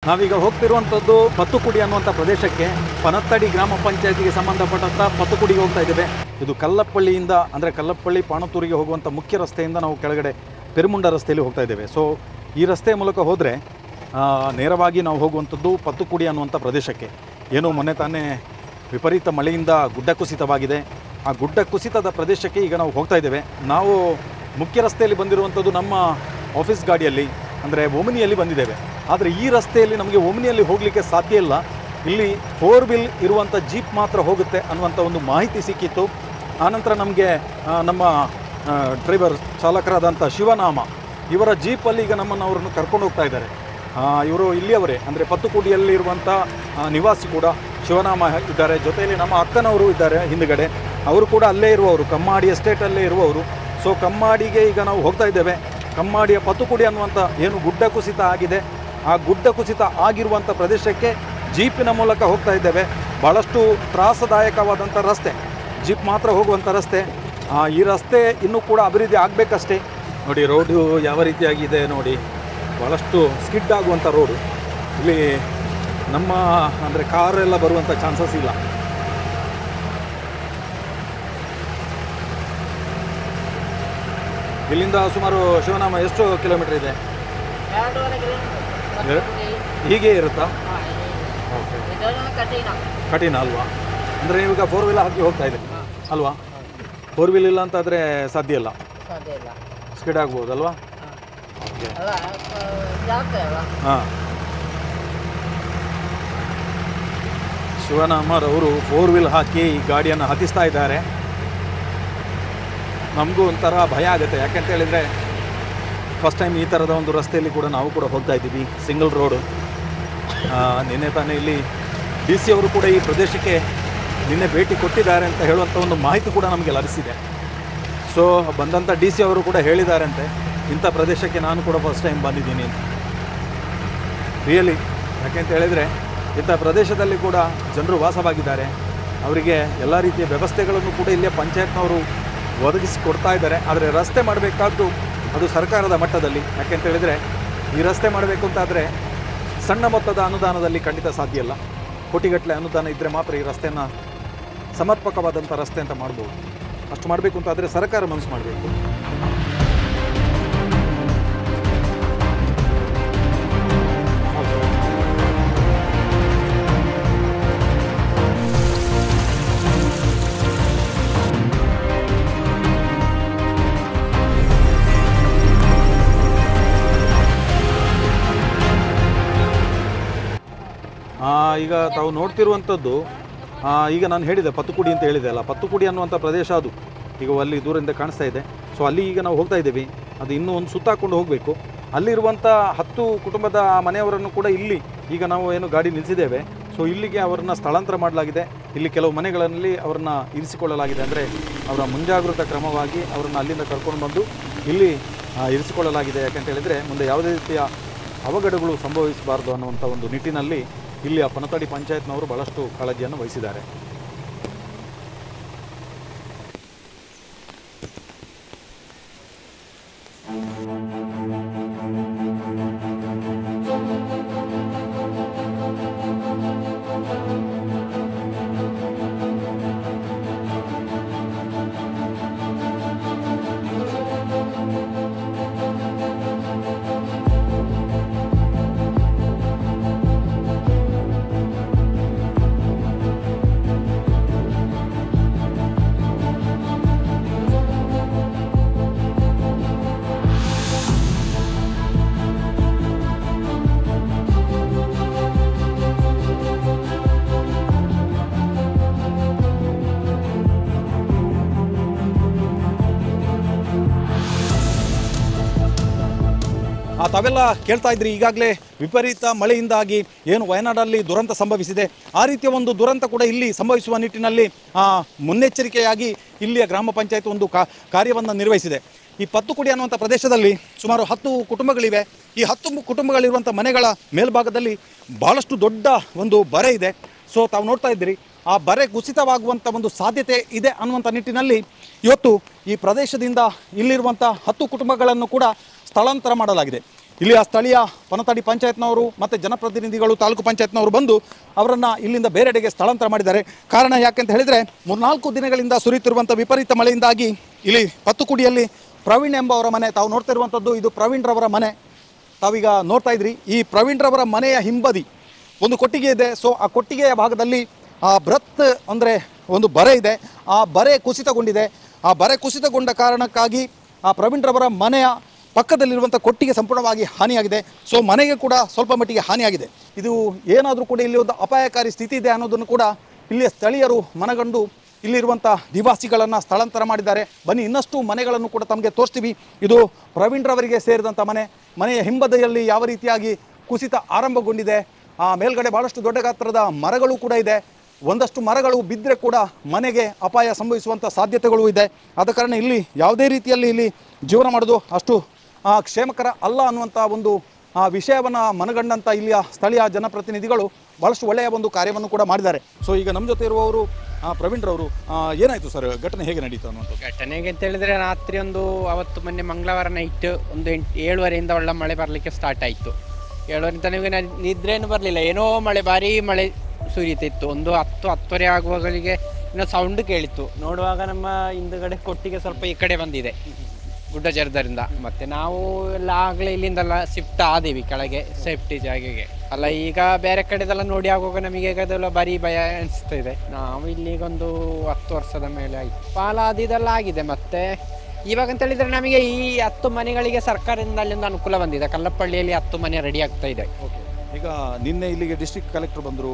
ನಾವೀಗ ಹೋಗ್ತಿರುವಂಥದ್ದು ಪತ್ತುಕುಡಿ ಅನ್ನುವಂಥ ಪ್ರದೇಶಕ್ಕೆ, ಪನತ್ತಡಿ ಗ್ರಾಮ ಪಂಚಾಯತಿಗೆ ಸಂಬಂಧಪಟ್ಟಂಥ ಪತ್ತುಕುಡಿಗೆ ಹೋಗ್ತಾ ಇದ್ದೇವೆ. ಇದು ಕಲ್ಲಪ್ಪಳ್ಳಿಯಿಂದ ಅಂದರೆ ಕಲ್ಲಪ್ಪಳ್ಳಿ ಪಾಣತ್ತೂರಿಗೆ ಹೋಗುವಂಥ ಮುಖ್ಯ ರಸ್ತೆಯಿಂದ ನಾವು ಕೆಳಗಡೆ ಪೆರುಮುಂಡ ರಸ್ತೆಯಲ್ಲಿ ಹೋಗ್ತಾ ಇದ್ದೇವೆ. ಸೊ ಈ ರಸ್ತೆಯ ಮೂಲಕ ಹೋದರೆ ನೇರವಾಗಿ ನಾವು ಹೋಗುವಂಥದ್ದು ಪತ್ತುಕುಡಿ ಅನ್ನುವಂಥ ಪ್ರದೇಶಕ್ಕೆ. ಏನು ಮೊನ್ನೆ ತಾನೇ ವಿಪರೀತ ಮಳೆಯಿಂದ ಗುಡ್ಡ ಕುಸಿತವಾಗಿದೆ. ಆ ಗುಡ್ಡ ಕುಸಿತದ ಪ್ರದೇಶಕ್ಕೆ ಈಗ ನಾವು ಹೋಗ್ತಾ ಇದ್ದೇವೆ. ನಾವು ಮುಖ್ಯ ರಸ್ತೆಯಲ್ಲಿ ಬಂದಿರುವಂಥದ್ದು ನಮ್ಮ ಆಫೀಸ್ ಗಾಡಿಯಲ್ಲಿ ಅಂದರೆ ಓಮಿನಿಯಲ್ಲಿ ಬಂದಿದ್ದೇವೆ. ಆದರೆ ಈ ರಸ್ತೆಯಲ್ಲಿ ನಮಗೆ ಓಮಿನಿಯಲ್ಲಿ ಹೋಗಲಿಕ್ಕೆ ಸಾಧ್ಯ ಇಲ್ಲ. ಇಲ್ಲಿ 4 ವೀಲ್ ಇರುವಂಥ ಜೀಪ್ ಮಾತ್ರ ಹೋಗುತ್ತೆ ಅನ್ನುವಂಥ ಒಂದು ಮಾಹಿತಿ ಸಿಕ್ಕಿತ್ತು. ಆನಂತರ ನಮಗೆ ನಮ್ಮ ಡ್ರೈವರ್ ಚಾಲಕರಾದಂಥ ಶಿವನಾಮ ಇವರ ಜೀಪಲ್ಲಿ ಈಗ ಅವರನ್ನು ಕರ್ಕೊಂಡು ಹೋಗ್ತಾ ಇದ್ದಾರೆ. ಇವರು ಇಲ್ಲಿಯವರೇ ಅಂದರೆ ಪತ್ತುಕುಡಿಯಲ್ಲಿರುವಂಥ ನಿವಾಸಿ ಕೂಡ ಶಿವನಾಮ ಇದ್ದಾರೆ. ಜೊತೆಯಲ್ಲಿ ನಮ್ಮ ಅಕ್ಕನವರು ಇದ್ದಾರೆ ಹಿಂದುಗಡೆ, ಅವರು ಕೂಡ ಅಲ್ಲೇ ಇರುವವರು, ಕಮ್ಮಾಡಿ ಎಸ್ಟೇಟಲ್ಲೇ ಇರುವವರು. ಸೊ ಕಮ್ಮಾಡಿಗೆ ಈಗ ನಾವು ಹೋಗ್ತಾ ಇದ್ದೇವೆ. ಕಮ್ಮಾಡಿಯ ಪತ್ತುಕುಡಿ ಅನ್ನುವಂಥ ಏನು ಗುಡ್ಡ ಕುಸಿತ ಆಗಿದೆ, ಆ ಗುಡ್ಡ ಕುಸಿತ ಆಗಿರುವಂಥ ಪ್ರದೇಶಕ್ಕೆ ಜೀಪಿನ ಮೂಲಕ ಹೋಗ್ತಾ ಇದ್ದೇವೆ. ಭಾಳಷ್ಟು ತ್ರಾಸದಾಯಕವಾದಂಥ ರಸ್ತೆ, ಜೀಪ್ ಮಾತ್ರ ಹೋಗುವಂಥ ರಸ್ತೆ. ಈ ರಸ್ತೆ ಇನ್ನೂ ಕೂಡ ಅಭಿವೃದ್ಧಿ ಆಗಬೇಕಷ್ಟೇ. ನೋಡಿ ರೋಡು ಯಾವ ರೀತಿಯಾಗಿದೆ ನೋಡಿ, ಭಾಳಷ್ಟು ಸ್ಕಿಡ್ ಆಗುವಂಥ ರೋಡು. ಇಲ್ಲಿ ನಮ್ಮ ಅಂದರೆ ಕಾರೆಲ್ಲ ಬರುವಂಥ ಚಾನ್ಸಸ್ ಇಲ್ಲ. ಇಲ್ಲಿಂದ ಸುಮಾರು ಶಿವನಾಮ ಎಷ್ಟು ಕಿಲೋಮೀಟರ್ ಇದೆ? 2.5 ಹೀಗೆ ಇರುತ್ತಾ? ಕಠಿಣ ಅಲ್ವಾ? ಅಂದರೆ ನೀವೀಗ 4 ವೀಲ್ ಹಾಕಿ ಹೋಗ್ತಾ ಇದೆ ಅಲ್ವಾ? 4 ವೀಲ್ ಇಲ್ಲ ಅಂತಾದರೆ ಸಾಧ್ಯ ಇಲ್ಲ, ಸ್ಕಿಡ್ ಆಗ್ಬೋದಲ್ವಾ? ಹಾಂ, ಶಿವನಾಮರವರು 4 ವೀಲ್ ಹಾಕಿ ಈ ಗಾಡಿಯನ್ನು ಹತ್ತಿಸ್ತಾ ಇದ್ದಾರೆ. ನಮಗೂ ಒಂಥರ ಭಯ ಆಗುತ್ತೆ. ಯಾಕೆಂತ ಹೇಳಿದರೆ ಫಸ್ಟ್ ಟೈಮ್ ಈ ಥರದ ಒಂದು ರಸ್ತೆಯಲ್ಲಿ ಕೂಡ ನಾವು ಕೂಡ ಹೋಗ್ತಾ ಇದ್ದೀವಿ, ಸಿಂಗಲ್ ರೋಡು. ನಿನ್ನೆ ತಾನೇ ಇಲ್ಲಿ DC ಅವರು ಕೂಡ ಈ ಪ್ರದೇಶಕ್ಕೆ ನಿನ್ನೆ ಭೇಟಿ ಕೊಟ್ಟಿದ್ದಾರೆ ಅಂತ ಹೇಳುವಂಥ ಒಂದು ಮಾಹಿತಿ ಕೂಡ ನಮಗೆ ಲಭಿಸಿದೆ. ಸೊ ಬಂದಂಥ DC ಅವರು ಕೂಡ ಹೇಳಿದಾರಂತೆ, ಇಂಥ ಪ್ರದೇಶಕ್ಕೆ ನಾನು ಕೂಡ ಫಸ್ಟ್ ಟೈಮ್ ಬಂದಿದ್ದೀನಿ ಅಂತ. ರಿಯಲಿ, ಯಾಕೆಂತ ಹೇಳಿದರೆ ಇಂಥ ಪ್ರದೇಶದಲ್ಲಿ ಕೂಡ ಜನರು ವಾಸವಾಗಿದ್ದಾರೆ. ಅವರಿಗೆ ಎಲ್ಲ ರೀತಿಯ ವ್ಯವಸ್ಥೆಗಳನ್ನು ಕೂಡ ಇಲ್ಲೇ ಪಂಚಾಯತ್ನವರು ಒದಗಿಸಿ ಕೊಡ್ತಾ ಇದ್ದಾರೆ. ಆದರೆ ರಸ್ತೆ ಮಾಡಬೇಕಾದ್ದು ಅದು ಸರ್ಕಾರದ ಮಟ್ಟದಲ್ಲಿ. ಯಾಕೆಂತ ಹೇಳಿದರೆ ಈ ರಸ್ತೆ ಮಾಡಬೇಕು ಅಂತಾದರೆ ಸಣ್ಣ ಮೊತ್ತದ ಅನುದಾನದಲ್ಲಿ ಖಂಡಿತ ಸಾಧ್ಯ ಇಲ್ಲ. ಕೋಟಿಗಟ್ಟಲೆ ಅನುದಾನ ಇದ್ದರೆ ಮಾತ್ರ ಈ ರಸ್ತೆಯನ್ನು ಸಮರ್ಪಕವಾದಂಥ ರಸ್ತೆ ಅಂತ ಮಾಡ್ಬೋದು. ಅಷ್ಟು ಮಾಡಬೇಕು ಅಂತಾದರೆ ಸರ್ಕಾರ ಮನಸ್ಸು ಮಾಡಬೇಕು. ಈಗ ತಾವು ನೋಡ್ತಿರುವಂಥದ್ದು, ಈಗ ನಾನು ಹೇಳಿದೆ ಪತ್ತುಕುಡಿ ಅಂತ ಹೇಳಿದೆ ಅಲ್ಲ, ಪತ್ತುಕುಡಿ ಅನ್ನುವಂಥ ಪ್ರದೇಶ ಅದು ಈಗ ಅಲ್ಲಿ ದೂರದಿಂದ ಕಾಣಿಸ್ತಾ ಇದೆ. ಸೊ ಅಲ್ಲಿ ಈಗ ನಾವು ಹೋಗ್ತಾ ಇದ್ದೀವಿ. ಅದು ಇನ್ನೂ ಒಂದು ಸುತ್ತಾಕೊಂಡು ಹೋಗಬೇಕು. ಅಲ್ಲಿರುವಂಥ 10 ಕುಟುಂಬದ ಮನೆಯವರನ್ನು ಕೂಡ ಇಲ್ಲಿ ಈಗ ನಾವು ಏನು ಗಾಡಿ ನಿಲ್ಲಿಸಿದ್ದೇವೆ. ಸೊ ಇಲ್ಲಿಗೆ ಅವರನ್ನು ಸ್ಥಳಾಂತರ ಮಾಡಲಾಗಿದೆ. ಇಲ್ಲಿ ಕೆಲವು ಮನೆಗಳಲ್ಲಿ ಅವರನ್ನು ಇರಿಸಿಕೊಳ್ಳಲಾಗಿದೆ. ಅಂದರೆ ಅವರ ಮುಂಜಾಗೃತ ಕ್ರಮವಾಗಿ ಅವರನ್ನು ಅಲ್ಲಿಂದ ಕರ್ಕೊಂಡು ಬಂದು ಇಲ್ಲಿ ಇರಿಸಿಕೊಳ್ಳಲಾಗಿದೆ. ಯಾಕಂತ ಹೇಳಿದರೆ ಮುಂದೆ ಯಾವುದೇ ರೀತಿಯ ಅವಘಡಗಳು ಸಂಭವಿಸಬಾರ್ದು ಅನ್ನುವಂಥ ಒಂದು ನಿಟ್ಟಿನಲ್ಲಿ ಇಲ್ಲಿ ಪನತ್ತಡಿ ಪಂಚಾಯತ್ನವರು ಭಾಳಷ್ಟು ಕಾಳಜಿಯನ್ನು ವಹಿಸಿದ್ದಾರೆ. ತಾವೆಲ್ಲ ಕೇಳ್ತಾ ಇದ್ರಿ, ಈಗಾಗಲೇ ವಿಪರೀತ ಮಳೆಯಿಂದಾಗಿ ಏನು ವಯನಾಡಲ್ಲಿ ದುರಂತ ಸಂಭವಿಸಿದೆ, ಆ ರೀತಿಯ ಒಂದು ದುರಂತ ಕೂಡ ಇಲ್ಲಿ ಸಂಭವಿಸುವ ನಿಟ್ಟಿನಲ್ಲಿ ಮುನ್ನೆಚ್ಚರಿಕೆಯಾಗಿ ಇಲ್ಲಿಯ ಗ್ರಾಮ ಪಂಚಾಯತ್ ಒಂದು ಕಾರ್ಯವನ್ನು ನಿರ್ವಹಿಸಿದೆ. ಈ ಪತ್ತುಕುಡಿ ಅನ್ನುವಂಥ ಪ್ರದೇಶದಲ್ಲಿ ಸುಮಾರು 10 ಕುಟುಂಬಗಳಿವೆ. ಈ 10 ಕುಟುಂಬಗಳಿರುವಂಥ ಮನೆಗಳ ಮೇಲ್ಭಾಗದಲ್ಲಿ ಭಾಳಷ್ಟು ದೊಡ್ಡ ಒಂದು ಬರೆ ಇದೆ. ಸೊ ತಾವು ನೋಡ್ತಾ ಇದ್ದೀರಿ, ಆ ಬರೆ ಕುಸಿತವಾಗುವಂಥ ಒಂದು ಸಾಧ್ಯತೆ ಇದೆ ಅನ್ನುವಂಥ ನಿಟ್ಟಿನಲ್ಲಿ ಇವತ್ತು ಈ ಪ್ರದೇಶದಿಂದ ಇಲ್ಲಿರುವಂಥ 10 ಕುಟುಂಬಗಳನ್ನು ಕೂಡ ಸ್ಥಳಾಂತರ ಮಾಡಲಾಗಿದೆ. ಇಲ್ಲಿಯ ಸ್ಥಳೀಯ ಪನತಡಿ ಪಂಚಾಯತ್ನವರು ಮತ್ತು ಜನಪ್ರತಿನಿಧಿಗಳು ತಾಲೂಕು ಪಂಚಾಯತ್ನವರು ಬಂದು ಅವರನ್ನು ಇಲ್ಲಿಂದ ಬೇರೆಡೆಗೆ ಸ್ಥಳಾಂತರ ಮಾಡಿದ್ದಾರೆ. ಕಾರಣ ಯಾಕೆಂತ ಹೇಳಿದರೆ 3-4 ದಿನಗಳಿಂದ ಸುರಿಯುತ್ತಿರುವಂಥ ವಿಪರೀತ ಮಳೆಯಿಂದಾಗಿ ಇಲ್ಲಿ ಪತ್ತುಕುಡಿಯಲ್ಲಿ ಪ್ರವೀಣ್ ಎಂಬವರ ಮನೆ, ತಾವು ನೋಡ್ತಾ ಇರುವಂಥದ್ದು ಇದು ಪ್ರವೀಣ್ ರವರ ಮನೆ. ತಾವೀಗ ನೋಡ್ತಾ ಇದ್ರಿ, ಈ ಪ್ರವೀಣ್ ರವರ ಮನೆಯ ಹಿಂಬದಿ ಒಂದು ಕೊಟ್ಟಿಗೆ ಇದೆ. ಸೊ ಆ ಕೊಟ್ಟಿಗೆಯ ಭಾಗದಲ್ಲಿ ಬೃಹತ್ ಅಂದರೆ ಒಂದು ಬರೆ ಇದೆ. ಆ ಬರೆ ಕುಸಿತಗೊಂಡಿದೆ. ಆ ಬರೆ ಕುಸಿತಗೊಂಡ ಕಾರಣಕ್ಕಾಗಿ ಆ ಪ್ರವೀಣ್ ರವರ ಮನೆಯ ಪಕ್ಕದಲ್ಲಿರುವಂಥ ಕೊಟ್ಟಿಗೆ ಸಂಪೂರ್ಣವಾಗಿ ಹಾನಿಯಾಗಿದೆ. ಸೊ ಮನೆಗೆ ಕೂಡ ಸ್ವಲ್ಪ ಮಟ್ಟಿಗೆ ಹಾನಿಯಾಗಿದೆ. ಇದು ಏನಾದರೂ ಕೂಡ ಇಲ್ಲಿ ಒಂದು ಅಪಾಯಕಾರಿ ಸ್ಥಿತಿ ಇದೆ ಅನ್ನೋದನ್ನು ಕೂಡ ಇಲ್ಲಿಯ ಸ್ಥಳೀಯರು ಮನಗಂಡು ಇಲ್ಲಿರುವಂಥ ನಿವಾಸಿಗಳನ್ನು ಸ್ಥಳಾಂತರ ಮಾಡಿದ್ದಾರೆ. ಬನ್ನಿ ಇನ್ನಷ್ಟು ಮನೆಗಳನ್ನು ಕೂಡ ತಮಗೆ ತೋರಿಸ್ತೀವಿ. ಇದು ಪ್ರವೀಣ್ ರವರಿಗೆ ಸೇರಿದಂಥ ಮನೆಯ ಹಿಂಬದಿಯಲ್ಲಿ ಯಾವ ರೀತಿಯಾಗಿ ಕುಸಿತ ಆರಂಭಗೊಂಡಿದೆ. ಮೇಲ್ಗಡೆ ಭಾಳಷ್ಟು ದೊಡ್ಡ ಗಾತ್ರದ ಮರಗಳು ಕೂಡ ಇದೆ. ಒಂದಷ್ಟು ಮರಗಳು ಬಿದ್ದರೆ ಕೂಡ ಮನೆಗೆ ಅಪಾಯ ಸಂಭವಿಸುವಂಥ ಸಾಧ್ಯತೆಗಳು ಇದೆ. ಆದ ಕಾರಣ ಇಲ್ಲಿ ಯಾವುದೇ ರೀತಿಯಲ್ಲಿ ಇಲ್ಲಿ ಜೀವನ ಮಾಡೋದು ಅಷ್ಟು ಕ್ಷೇಮಕರ ಅಲ್ಲ ಅನ್ನುವಂಥ ಒಂದು ವಿಷಯವನ್ನು ಮನಗಂಡಂಥ ಇಲ್ಲಿಯ ಸ್ಥಳೀಯ ಜನಪ್ರತಿನಿಧಿಗಳು ಭಾಳಷ್ಟು ಒಳ್ಳೆಯ ಒಂದು ಕಾರ್ಯವನ್ನು ಕೂಡ ಮಾಡಿದ್ದಾರೆ. ಸೊ ಈಗ ನಮ್ಮ ಜೊತೆ ಇರುವವರು ಪ್ರವೀಣ್ ರವರು, ಏನಾಯಿತು ಸರ್, ಘಟನೆ ಹೇಗೆ ನಡೀತು ಅನ್ನುವಂಥ? ಘಟನೆಗೆ ಅಂತ ಹೇಳಿದ್ರೆ ರಾತ್ರಿ ಅವತ್ತು ಮೊನ್ನೆ ಮಂಗಳವಾರ ನೈಟ್ 7:30 ಒಳ್ಳೆ ಮಳೆ ಬರಲಿಕ್ಕೆ ಸ್ಟಾರ್ಟ್ ಆಯಿತು. 7:30 ತನಕ ನಿದ್ರೇನು ಬರಲಿಲ್ಲ, ಏನೋ ಭಾರಿ ಮಳೆ ಸುರಿಯುತ್ತಿತ್ತು. 10-10:30 ಆಗುವಾಗಲಿಗೆ ಇನ್ನೂ ಸೌಂಡ್ ಕೇಳಿತ್ತು. ನೋಡುವಾಗ ನಮ್ಮ ಹಿಂದುಗಡೆ ಕೊಟ್ಟಿಗೆ ಸ್ವಲ್ಪ ಈ ಕಡೆ ಬಂದಿದೆ ಗುಡ್ಡಚರದಿಂದ. ಮತ್ತು ನಾವು ಎಲ್ಲ ಆಗಲೇ ಇಲ್ಲಿಂದೆಲ್ಲ ಶಿಫ್ಟ್ ಆದೀವಿ ಕೆಳಗೆ ಸೇಫ್ಟಿ ಜಾಗೆಗೆ ಅಲ್ಲ. ಈಗ ಬೇರೆ ಕಡೆದೆಲ್ಲ ನೋಡಿ ಆಗುವಾಗ ನಮಗೆ ಅದೆಲ್ಲ ಭಾರಿ ಭಯ ಅನಿಸ್ತಾ ಇದೆ. ನಾವು ಇಲ್ಲಿಗೊಂದು 10 ವರ್ಷದ ಮೇಲೆ ಆಯಿತು. ಪಾಲಾದಿದೆಲ್ಲ ಆಗಿದೆ. ಮತ್ತು ಇವಾಗ ಅಂತ ಹೇಳಿದರೆ ನಮಗೆ ಈ 10 ಮನೆಗಳಿಗೆ ಸರ್ಕಾರದಿಂದ ಅಲ್ಲಿಂದ ಅನುಕೂಲ ಬಂದಿದೆ. ಕಲ್ಲಪ್ಪಳ್ಳಿಯಲ್ಲಿ 10 ಮನೆ ರೆಡಿ ಆಗ್ತಾ ಇದೆ. ಓಕೆ, ಈಗ ನಿನ್ನೆ ಇಲ್ಲಿಗೆ ಡಿಸ್ಟ್ರಿಕ್ಟ್ ಕಲೆಕ್ಟರ್ ಬಂದರು,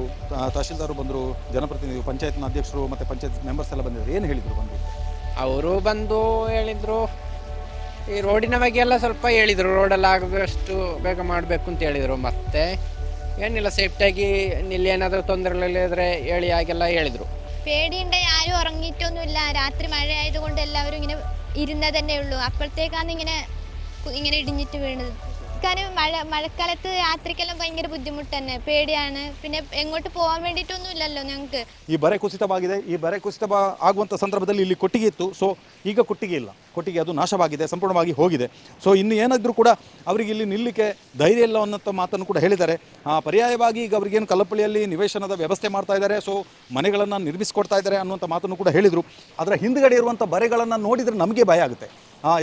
ತಹಶೀಲ್ದಾರ್ ಬಂದರು, ಜನಪ್ರತಿನಿಧಿ ಪಂಚಾಯತ್ನ ಅಧ್ಯಕ್ಷರು ಮತ್ತು ಪಂಚಾಯತ್ ಮೆಂಬರ್ಸ್ ಎಲ್ಲ ಬಂದಿದ್ರು. ಏನು ಹೇಳಿದರು ಬಂದು? ಅವರು ಬಂದು ಹೇಳಿದರು, ಈ ರೋಡಿನ ಬಗ್ಗೆ ಎಲ್ಲ ಸ್ವಲ್ಪ ಹೇಳಿದರು. ರೋಡೆಲ್ಲ ಆಗುವಷ್ಟು ಬೇಗ ಮಾಡಬೇಕು ಅಂತ ಹೇಳಿದರು. ಮತ್ತು ಏನಿಲ್ಲ, ಸೇಫ್ಟಿಯಾಗಿ ಇಲ್ಲಿ ಏನಾದರೂ ತೊಂದರೆಗಳಿದ್ರೆ ಹೇಳಿ ಹಾಗೆಲ್ಲ ಹೇಳಿದರು. പേടിയുണ്ട്. ആരും ഉറങ്ങിയിട്ടൊന്നുമില്ല. രാത്രി മഴ ആയതുകൊണ്ട് എല്ലാവരും ഇങ്ങനെ ഇരുന്നത് തന്നെ ഉള്ളൂ. അപ്പോഴത്തേക്കാണ് ഇങ്ങനെ ഇടിഞ്ഞിട്ട് വീണത്. കാരണം മഴക്കാലത്ത് രാത്രിക്കെല്ലാം ഭയങ്കര ബുദ്ധിമുട്ട് തന്നെ, പേടിയാണ്. പിന്നെ എങ്ങോട്ട് പോകാൻ വേണ്ടിയിട്ടൊന്നും ഇല്ലല്ലോ ഞങ്ങൾക്ക്. ಈ ಬರೆ ಕುಸಿತವಾಗಿದೆ. ಈ ಬರೆ ಕುಸಿತ ಆಗುವಂಥ ಸಂದರ್ಭದಲ್ಲಿ ಇಲ್ಲಿ ಕೊಟ್ಟಿಗೆ ಇತ್ತು. ಸೊ ಈಗ ಕೊಟ್ಟಿಗೆ ಇಲ್ಲ, ಕೊಟ್ಟಿಗೆ ಅದು ನಾಶವಾಗಿದೆ, ಸಂಪೂರ್ಣವಾಗಿ ಹೋಗಿದೆ. ಸೊ ಇನ್ನು ಏನಾದರೂ ಕೂಡ ಅವರಿಗೆ ಇಲ್ಲಿ ನಿಲ್ಲಕ್ಕೆ ಧೈರ್ಯ ಇಲ್ಲ ಅನ್ನೋ ಮಾತನ್ನು ಕೂಡ ಹೇಳಿದ್ದಾರೆ. ಪರ್ಯಾಯವಾಗಿ ಈಗ ಅವರಿಗೇನು ಕಲ್ಲಪ್ಪಳ್ಳಿಯಲ್ಲಿ ನಿವೇಶನದ ವ್ಯವಸ್ಥೆ ಮಾಡ್ತಾ ಇದ್ದಾರೆ, ಸೊ ಮನೆಗಳನ್ನು ನಿರ್ಮಿಸಿಕೊಡ್ತಾ ಇದ್ದಾರೆ ಅನ್ನುವಂಥ ಮಾತನ್ನು ಕೂಡ ಹೇಳಿದರು. ಅದರ ಹಿಂದುಗಡೆ ಇರುವಂಥ ಬರೆಗಳನ್ನು ನೋಡಿದರೆ ನಮಗೆ ಭಯ ಆಗುತ್ತೆ.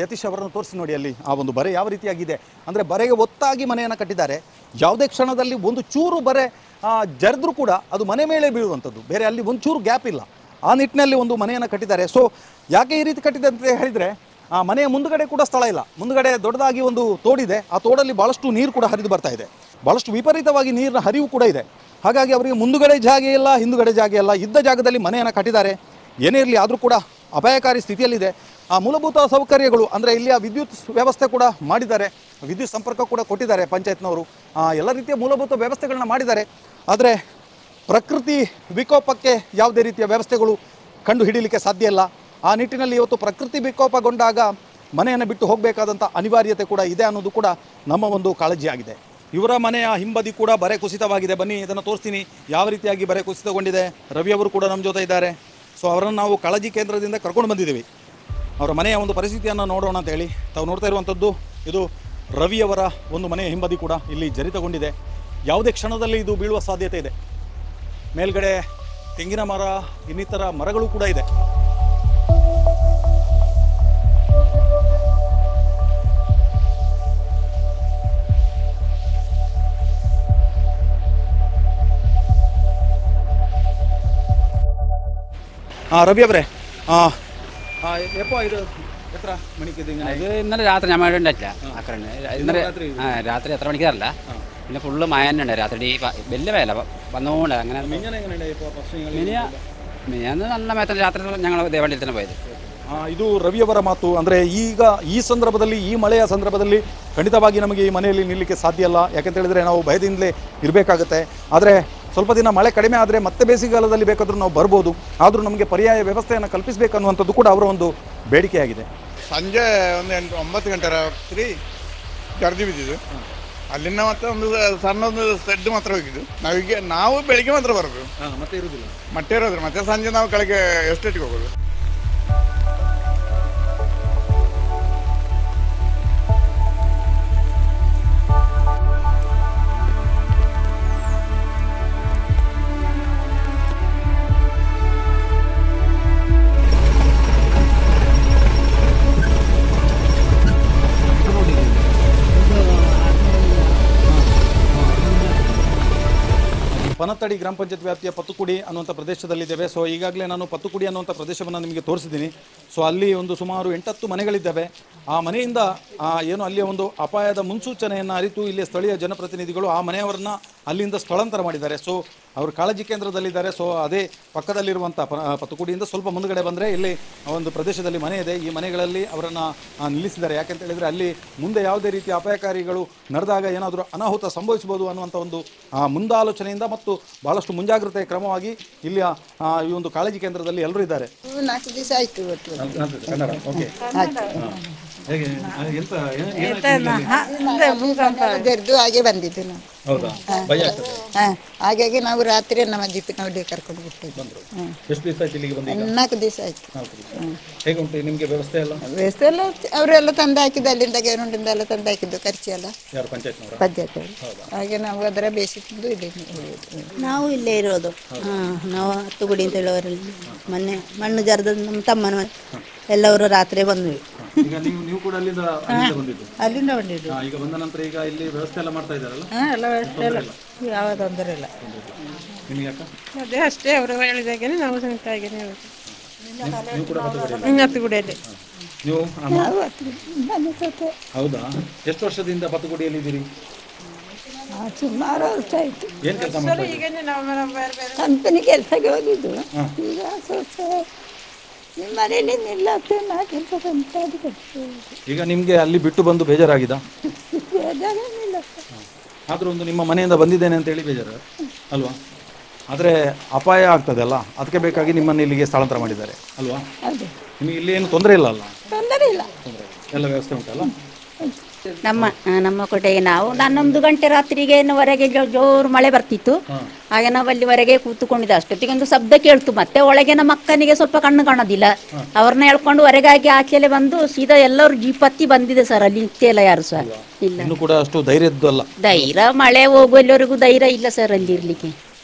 ಯತೀಶ್ ಅವರನ್ನು ತೋರಿಸಿ ನೋಡಿ, ಅಲ್ಲಿ ಆ ಒಂದು ಬರೆ ಯಾವ ರೀತಿಯಾಗಿದೆ ಅಂದರೆ ಬರೆಗೆ ಒತ್ತಾಗಿ ಮನೆಯನ್ನು ಕಟ್ಟಿದ್ದಾರೆ. ಯಾವುದೇ ಕ್ಷಣದಲ್ಲಿ ಒಂದು ಚೂರು ಬರೆ ಜರಿದ್ರೂ ಕೂಡ ಅದು ಮನೆ ಮೇಲೆ ಬೀಳುವಂಥದ್ದು, ಬೇರೆ ಅಲ್ಲಿ ಒಂದು ಚೂರು ಗ್ಯಾಪ್ ಇಲ್ಲ. ಆ ನಿಟ್ಟಿನಲ್ಲಿ ಒಂದು ಮನೆಯನ್ನು ಕಟ್ಟಿದ್ದಾರೆ. ಸೊ ಯಾಕೆ ಈ ರೀತಿ ಕಟ್ಟಿದೆ ಅಂತ ಹೇಳಿದರೆ, ಆ ಮನೆಯ ಮುಂದುಗಡೆ ಕೂಡ ಸ್ಥಳ ಇಲ್ಲ. ಮುಂದುಗಡೆ ದೊಡ್ಡದಾಗಿ ಒಂದು ತೋಡಿದೆ. ಆ ತೋಡಲ್ಲಿ ಭಾಳಷ್ಟು ನೀರು ಕೂಡ ಹರಿದು ಬರ್ತಾ ಇದೆ. ಭಾಳಷ್ಟು ವಿಪರೀತವಾಗಿ ನೀರಿನ ಹರಿವು ಕೂಡ ಇದೆ. ಹಾಗಾಗಿ ಅವರಿಗೆ ಮುಂದುಗಡೆ ಜಾಗ ಇಲ್ಲ, ಹಿಂದುಗಡೆ ಜಾಗ ಇಲ್ಲ. ಇದ್ದ ಜಾಗದಲ್ಲಿ ಮನೆಯನ್ನು ಕಟ್ಟಿದ್ದಾರೆ. ಏನೇ ಇರಲಿ, ಆದರೂ ಕೂಡ ಅಪಾಯಕಾರಿ ಸ್ಥಿತಿಯಲ್ಲಿದೆ. ಆ ಮೂಲಭೂತ ಸೌಕರ್ಯಗಳು ಅಂದರೆ ಇಲ್ಲಿಯ ವಿದ್ಯುತ್ ವ್ಯವಸ್ಥೆ ಕೂಡ ಮಾಡಿದ್ದಾರೆ, ವಿದ್ಯುತ್ ಸಂಪರ್ಕ ಕೂಡ ಕೊಟ್ಟಿದ್ದಾರೆ ಪಂಚಾಯತ್ನವರು. ಎಲ್ಲ ರೀತಿಯ ಮೂಲಭೂತ ವ್ಯವಸ್ಥೆಗಳನ್ನ ಮಾಡಿದ್ದಾರೆ. ಆದರೆ ಪ್ರಕೃತಿ ವಿಕೋಪಕ್ಕೆ ಯಾವುದೇ ರೀತಿಯ ವ್ಯವಸ್ಥೆಗಳು ಕಂಡು ಹಿಡಿಯಲಿಕ್ಕೆ ಸಾಧ್ಯ ಇಲ್ಲ. ಆ ನಿಟ್ಟಿನಲ್ಲಿ ಇವತ್ತು ಪ್ರಕೃತಿ ವಿಕೋಪಗೊಂಡಾಗ ಮನೆಯನ್ನು ಬಿಟ್ಟು ಹೋಗಬೇಕಾದಂಥ ಅನಿವಾರ್ಯತೆ ಕೂಡ ಇದೆ ಅನ್ನೋದು ಕೂಡ ನಮ್ಮ ಒಂದು ಕಾಳಜಿಯಾಗಿದೆ. ಇವರ ಮನೆಯ ಹಿಂಬದಿ ಕೂಡ ಬರೆ ಕುಸಿತವಾಗಿದೆ. ಬನ್ನಿ ಇದನ್ನು ತೋರಿಸ್ತೀನಿ ಯಾವ ರೀತಿಯಾಗಿ ಬರೆ ಕುಸಿತಗೊಂಡಿದೆ. ರವಿಯವರು ಕೂಡ ನಮ್ಮ ಜೊತೆ ಇದ್ದಾರೆ. ಸೊ ಅವರನ್ನು ನಾವು ಕಾಳಜಿ ಕೇಂದ್ರದಿಂದ ಕರ್ಕೊಂಡು ಬಂದಿದ್ದೀವಿ. ಅವರ ಮನೆಯ ಒಂದು ಪರಿಸ್ಥಿತಿಯನ್ನು ನೋಡೋಣ ಅಂತ ಹೇಳಿ. ತಾವು ನೋಡ್ತಾ ಇರುವಂಥದ್ದು ಇದು ರವಿಯವರ ಒಂದು ಮನೆಯ ಹಿಂಬದಿ ಕೂಡ ಇಲ್ಲಿ ಜರಿತಗೊಂಡಿದೆ. ಯಾವುದೇ ಕ್ಷಣದಲ್ಲಿ ಇದು ಬೀಳುವ ಸಾಧ್ಯತೆ ಇದೆ. ಮೇಲ್ಗಡೆ ತೆಂಗಿನ ಮರ, ಇನ್ನಿತರ ಮರಗಳು ಕೂಡ ಇದೆ. ರವಿ ಅವರೇ, എപ്പോ ഇത് എത്ര മണിക്ക് ഇത് ഇങ്ങനെ? ഇത് ഇന്നലെ രാത്രി ഞാൻ മഴ ഉണ്ടായിട്ടില്ല. ഇന്നലെ രാത്രി എത്ര മണിക്കാറല്ല, പിന്നെ ഫുള്ള് മഴ തന്നെ ഉണ്ട് രാത്രി. വലിയ വേല വന്നുകൊണ്ട് അങ്ങനെ മിനിയാന്ന് നല്ല മേത്തന്നെ രാത്രി ഞങ്ങൾ ദേവാലയത്തിൽ തന്നെ പോയത്. ಇದು ರವಿಯವರ ಮಾತು. ಅಂದರೆ ಈಗ ಈ ಸಂದರ್ಭದಲ್ಲಿ, ಈ ಮಳೆಯ ಸಂದರ್ಭದಲ್ಲಿ ಖಂಡಿತವಾಗಿ ನಮಗೆ ಈ ಮನೆಯಲ್ಲಿ ನಿಲ್ಲಕ್ಕೆ ಸಾಧ್ಯ ಇಲ್ಲ. ಯಾಕೆಂತ ಹೇಳಿದರೆ ನಾವು ಭಯದಿಂದಲೇ ಇರಬೇಕಾಗತ್ತೆ. ಆದರೆ ಸ್ವಲ್ಪ ದಿನ ಮಳೆ ಕಡಿಮೆ ಆದರೆ ಮತ್ತೆ ಬೇಸಿಗೆಗಾಲದಲ್ಲಿ ಬೇಕಾದರೂ ನಾವು ಬರ್ಬೋದು. ಆದರೂ ನಮಗೆ ಪರ್ಯಾಯ ವ್ಯವಸ್ಥೆಯನ್ನು ಕಲ್ಪಿಸಬೇಕನ್ನುವಂಥದ್ದು ಕೂಡ ಅವರ ಒಂದು ಬೇಡಿಕೆಯಾಗಿದೆ. ಸಂಜೆ ಒಂದು 9 ಗಂಟೆ ರಾತ್ರಿ ಜರ್ದಿ ಬಿದ್ದಿದ್ದು. ಅಲ್ಲಿಂದ ಮತ್ತೆ ಒಂದು ಸಣ್ಣದೊಂದು ಸೆಡ್ ಮಾತ್ರ ಹೋಗಿದ್ದು. ನಾವು ಬೆಳಿಗ್ಗೆ ಮಾತ್ರ ಬರೋದು, ಮತ್ತೆ ಇರೋದಿಲ್ಲ. ಮತ್ತೆ ಸಂಜೆ ನಾವು ಕೆಳಗೆ ಎಸ್ಟೇಟ್ಗೆ ಹೋಗೋದು. ಪನತ್ತಡಿ ಗ್ರಾಮ ಪಂಚಾಯತ್ ವ್ಯಾಪ್ತಿಯ ಪತ್ತುಕುಡಿ ಅನ್ನುವಂಥ ಪ್ರದೇಶದಲ್ಲಿದ್ದೇವೆ. ಸೊ ಈಗಾಗಲೇ ನಾನು ಪತ್ತುಕುಡಿ ಅನ್ನುವಂಥ ಪ್ರದೇಶವನ್ನು ನಿಮಗೆ ತೋರಿಸಿದ್ದೀನಿ. ಸೊ ಅಲ್ಲಿ ಒಂದು ಸುಮಾರು 8-10 ಮನೆಗಳಿದ್ದಾವೆ. ಆ ಮನೆಯಿಂದ ಏನು ಅಲ್ಲಿಯ ಒಂದು ಅಪಾಯದ ಮುನ್ಸೂಚನೆಯನ್ನು ಅರಿತು ಇಲ್ಲಿಯ ಸ್ಥಳೀಯ ಜನಪ್ರತಿನಿಧಿಗಳು ಆ ಮನೆಯವರನ್ನು ಅಲ್ಲಿಂದ ಸ್ಥಳಾಂತರ ಮಾಡಿದ್ದಾರೆ. ಸೊ ಅವರು ಕಾಳಜಿ ಕೇಂದ್ರದಲ್ಲಿದ್ದಾರೆ. ಸೊ ಅದೇ ಪಕ್ಕದಲ್ಲಿರುವಂಥ ಪತ್ತುಕುಡಿಯಿಂದ ಸ್ವಲ್ಪ ಮುಂದುಗಡೆ ಬಂದರೆ ಇಲ್ಲಿ ಒಂದು ಪ್ರದೇಶದಲ್ಲಿ ಮನೆ ಇದೆ. ಈ ಮನೆಗಳಲ್ಲಿ ಅವರನ್ನು ನಿಲ್ಲಿಸಿದ್ದಾರೆ. ಯಾಕೆಂತ ಹೇಳಿದರೆ ಅಲ್ಲಿ ಮುಂದೆ ಯಾವುದೇ ರೀತಿಯ ಅಪಾಯಕಾರಿಗಳು ನಡೆದಾಗ ಏನಾದರೂ ಅನಾಹುತ ಸಂಭವಿಸಬಹುದು ಅನ್ನುವಂಥ ಒಂದು ಮುಂದಾಲೋಚನೆಯಿಂದ ಮತ್ತು ಭಾಳಷ್ಟು ಮುಂಜಾಗ್ರತೆ ಕ್ರಮವಾಗಿ ಇಲ್ಲಿಯ ಈ ಒಂದು ಕಾಳಜಿ ಕೇಂದ್ರದಲ್ಲಿ ಎಲ್ಲರೂ ಇದ್ದಾರೆ. 4 ದಿವಸ ಆಯಿತು ಬೆರೆದು ಹಾಗೆ ಬಂದಿದ್ದು ನಾವು. ಹಾಗಾಗಿ ನಾವು ರಾತ್ರಿ ನಮ್ಮ ಜೀಪಿನವರಿಗೆ ಕರ್ಕೊಂಡು ಬಿಟ್ಟಿದ್ದು. 4 ದಿವಸ ಆಯ್ತು. ವ್ಯವಸ್ಥೆ ಎಲ್ಲ ಅವರೆಲ್ಲ ತಂದು ಹಾಕಿದ್ದು, ಅಲ್ಲಿಂದ ಗೌರ್ಮೆಂಟಿಂದ ಎಲ್ಲ ತಂದು ಹಾಕಿದ್ದು ಖರ್ಚು ಎಲ್ಲ ಪಂಚಾಯತ್ ಹಾಗೆ ನಾವು ಅದರ ಬೇಯಿಸಿದ್ದು ಇಲ್ಲಿ. ನಾವು ಇಲ್ಲೇ ಇರೋದು. ನಾವು ಹತ್ತುಗುಡಿ ಅಂತ ಹೇಳೋರಲ್ಲಿ ಮೊನ್ನೆ ಮಣ್ಣು ಜರದ ನಮ್ಮ ತಮ್ಮನ ಎಲ್ಲವರು ರಾತ್ರಿ ಬಂದ್ವಿ. ಅಲ್ಲಿಂದ ಬಂದಿದ್ದು. ಈಗ ಬಂದ ನಂತರ ಈಗ ಇಲ್ಲಿ ವ್ಯವಸ್ಥೆ ಎಲ್ಲ ಮಾಡ್ತಾ ಇದ್ದಾರಲ್ಲ? ಎಲ್ಲ ವ್ಯವಸ್ಥೆ ಎಲ್ಲ ಯಾವ ತೊಂದರೆ ಇಲ್ಲ. ಅದೇ ಅಷ್ಟೇ ಅವರು ಹೇಳಿದಾಗೆ ನಾವು ಸಂತಾಗೇನೆ ಹತ್ತುಗುಡಿಯಲ್ಲಿ. ಹೌದಾ? ಎಷ್ಟು ವರ್ಷದಿಂದ ಪತ್ತುಗುಡಿಯಲ್ಲಿ ಇದ್ದೀರಿ? ಸುಮಾರು ವರ್ಷ ಆಯ್ತು. ಏನು ಕೆಲಸ ಮಾಡ್ತೀರಿ? ಕಂಪನಿ ಕೆಲಸಕ್ಕೆ ಹೋಗಿದ್ದು. ಈಗ ನಿಮ್ಮ ಮನೇಲಿ ನಿಲ್ಲತ್ತೆ ನಾ ಕೆಲಸ ಈಗ ನಿಮಗೆ ಅಲ್ಲಿ ಬಿಟ್ಟು ಬಂದು ಬೇಜಾರಾಗಿದ? ಬೇಜಾರೇನಿಲ್ಲ. ಆದರೂ ಒಂದು ನಿಮ್ಮ ಮನೆಯಿಂದ ಬಂದಿದ್ದೇನೆ ಅಂತ ಹೇಳಿ ಬೇಜಾರು ಅಲ್ವಾ? ಆದರೆ ಅಪಾಯ ಆಗ್ತದೆ ಅಲ್ಲ, ಅದಕ್ಕೆ ಬೇಕಾಗಿ ನಿಮ್ಮನ್ನು ಇಲ್ಲಿಗೆ ಸ್ಥಳಾಂತರ ಮಾಡಿದ್ದಾರೆ ಅಲ್ವಾ? ನಿಮಗೆ ಇಲ್ಲಿ ಏನು ತೊಂದರೆ ಇಲ್ಲ ಅಲ್ಲ? ತೊಂದರೆ ಇಲ್ಲ, ಎಲ್ಲ ವ್ಯವಸ್ಥೆ ಉಂಟಲ್ಲ? ನಮ್ಮ ಕೊಟ್ಟೆಗೆ ನಾವು 11 ಗಂಟೆ ರಾತ್ರಿಗೆ ಹೊರಗೆ ಜೋರು ಮಳೆ ಬರ್ತಿತ್ತು. ಹಾಗೆ ನಾವು ಅಲ್ಲಿವರೆಗೆ ಕೂತ್ಕೊಂಡಿದ್ದೆ. ಅಷ್ಟೊತ್ತಿಗೊಂದು ಶಬ್ದ ಕೇಳ್ತು. ಮತ್ತೆ ಒಳಗೆ ನಮ್ಮ ಅಕ್ಕನಿಗೆ ಸ್ವಲ್ಪ ಕಣ್ಣು ಕಾಣೋದಿಲ್ಲ. ಅವ್ರನ್ನ ಹೇಳ್ಕೊಂಡು ಹೊರಗಾಗಿ ಆಚೆಲೆ ಬಂದು ಸೀದಾ ಎಲ್ಲರೂ ಜೀಪತ್ತಿ ಬಂದಿದೆ ಸರ್. ಅಲ್ಲಿ ನಿಂತಿಲ್ಲ ಯಾರು ಸರ್. ಇಲ್ಲ, ಇನ್ನು ಕೂಡ ಅಷ್ಟು ಧೈರ್ಯದ್ದು ಅಲ್ಲ. ಧೈರ್ಯ ಮಳೆ ಹೋಗುವಲ್ಲಿವರೆಗೂ ಧೈರ್ಯ ಇಲ್ಲ ಸರ್ ಅಲ್ಲಿ ಇರ್ಲಿಕ್ಕೆ.